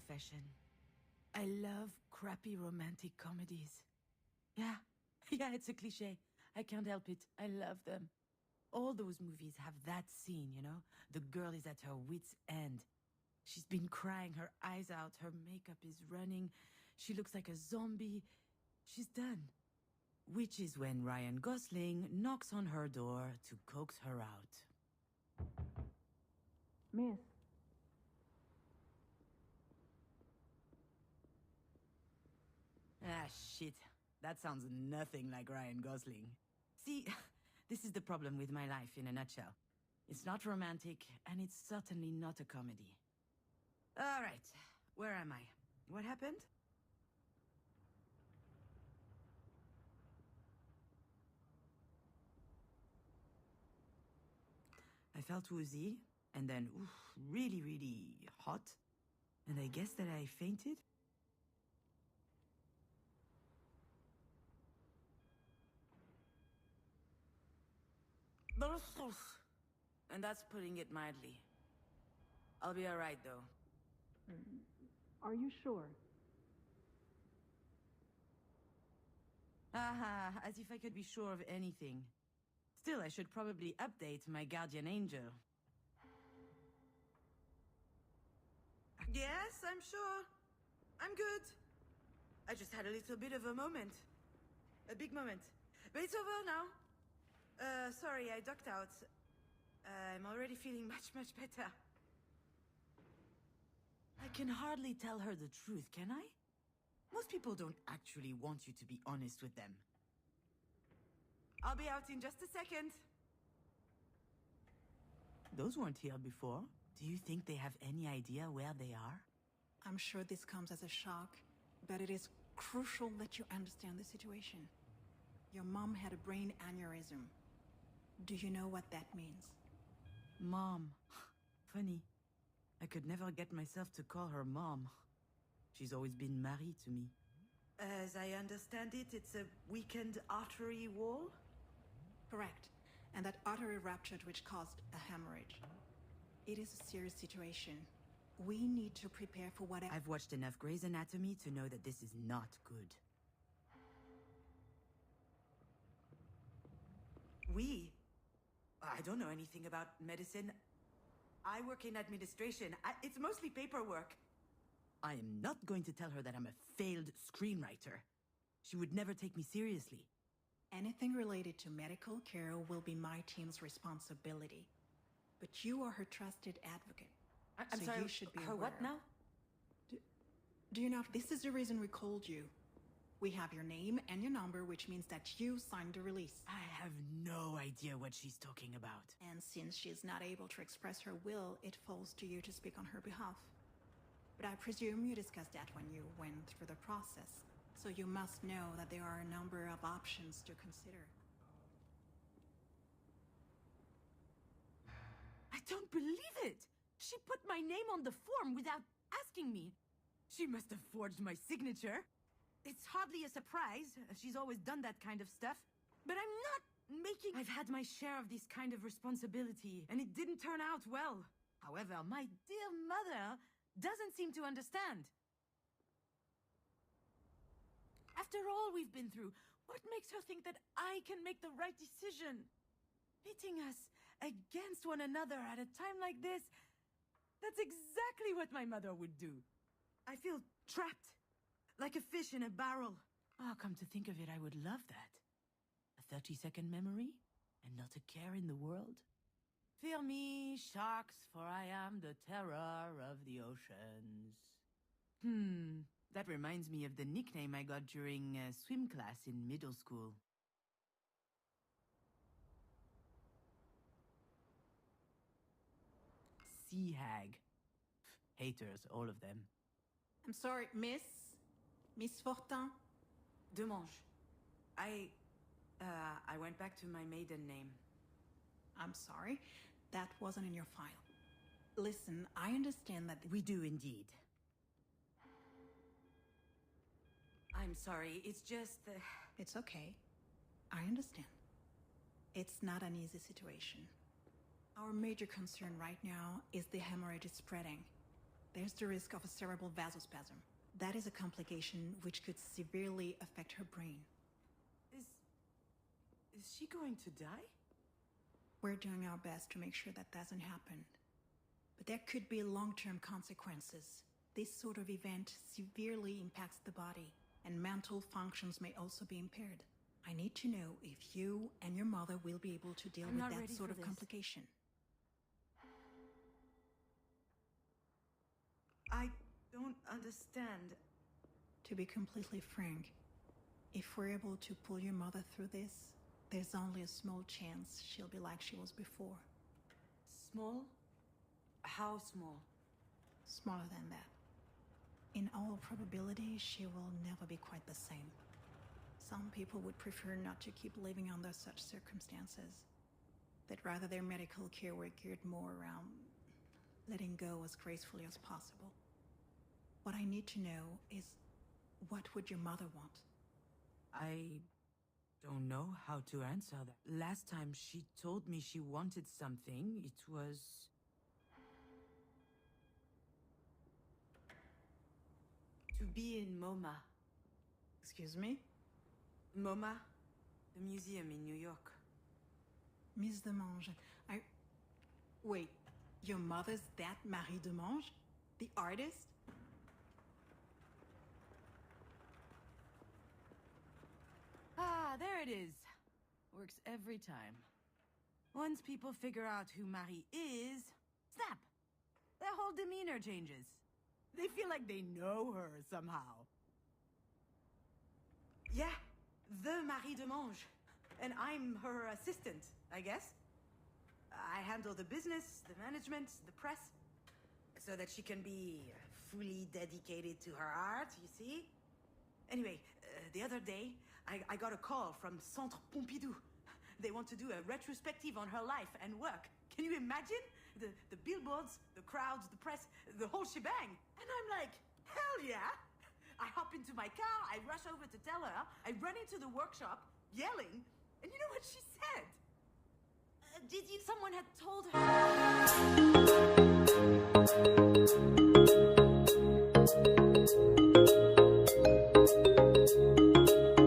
confession. I love crappy romantic comedies. Yeah, yeah, it's a cliché. I can't help it. I love them. All those movies have that scene, you know? The girl is at her wit's end. She's been crying her eyes out, her makeup is running, she looks like a zombie. She's done. Which is when Ryan Gosling knocks on her door to coax her out. Miss. Ah, shit. That sounds nothing like Ryan Gosling. See, this is the problem with my life in a nutshell. It's not romantic, and it's certainly not a comedy. Alright, where am I? What happened? I felt woozy, and then really, really hot. And I guess that I fainted? And that's putting it mildly. I'll be alright, though. Are you sure? Aha, as if I could be sure of anything. Still, I should probably update my guardian angel. Yes, I'm sure. I'm good. I just had a little bit of a moment. A big moment. But it's over now. Sorry, I ducked out. I'm already feeling much better. I can hardly tell her the truth, can I? Most people don't actually want you to be honest with them. I'll be out in just a second. Those weren't here before. Do you think they have any idea where they are? I'm sure this comes as a shock, but it is crucial that you understand the situation. Your mom had a brain aneurysm. Do you know what that means? Mom. Funny. I could never get myself to call her mom. She's always been married to me. As I understand it, it's a weakened artery wall? Correct. And that artery ruptured, which caused a hemorrhage. It is a serious situation. We need to prepare for whatever... I've watched enough Grey's Anatomy to know that this is not good. I don't know anything about medicine. I work in administration. It's mostly paperwork. I am not going to tell her that I'm a failed screenwriter. She would never take me seriously. Anything related to medical care will be my team's responsibility. But you are her trusted advocate. I'm so sorry, you should be her aware. what now? Do you know, this is the reason we called you. We have your name and your number, which means that you signed the release. I have no idea what she's talking about. And since she's not able to express her will, it falls to you to speak on her behalf. But I presume you discussed that when you went through the process. So you must know that there are a number of options to consider. I don't believe it! She put my name on the form without asking me. She must have forged my signature. It's hardly a surprise. She's always done that kind of stuff. But I'm not making... I've had my share of this kind of responsibility, and it didn't turn out well. However, my dear mother doesn't seem to understand. After all we've been through, what makes her think that I can make the right decision? Pitting us against one another at a time like this, that's exactly what my mother would do. I feel trapped, like a fish in a barrel. Oh, come to think of it, I would love that. A 30-second memory, and not a care in the world. Fear me, sharks, for I am the terror of the oceans. That reminds me of the nickname I got during swim class in middle school. Sea hag. Haters, all of them. I'm sorry, Miss Fortin? Demange. I went back to my maiden name. I'm sorry, that wasn't in your file. Listen, I understand that... We do indeed. I'm sorry, it's just... It's okay. I understand. It's not an easy situation. Our major concern right now is the hemorrhage is spreading. there's the risk of a cerebral vasospasm. That is a complication which could severely affect her brain. Is she going to die? We're doing our best to make sure that doesn't happen. But there could be long-term consequences. This sort of event severely impacts the body, and mental functions may also be impaired. I need to know if you and your mother will be able to deal with that sort of complication. I don't understand. To be completely frank, if we're able to pull your mother through this, there's only a small chance she'll be like she was before. Small? How small? Smaller than that. In all probability, she will never be quite the same. Some people would prefer not to keep living under such circumstances. That rather their medical care were geared more around letting go as gracefully as possible. What I need to know is, what would your mother want? I don't know how to answer that. Last time she told me she wanted something, it was... to be in MoMA. Excuse me? MoMA, the museum in New York. Miss Demange, Wait, your mother's that Marie Demange? The artist? Ah, there it is. Works every time. Once people figure out who Marie is, snap! Their whole demeanor changes. They feel like they know her somehow. Yeah, the Marie Demange. And I'm her assistant, I guess. I handle the business, the management, the press, so that she can be fully dedicated to her art, you see? Anyway, the other day, I got a call from Centre Pompidou. They want to do a retrospective on her life and work. Can you imagine? The billboards, the crowds, the press, the whole shebang. And I'm like, hell yeah! I hop into my car, I rush over to tell her, I run into the workshop, yelling, and you know what she said? Someone had told her...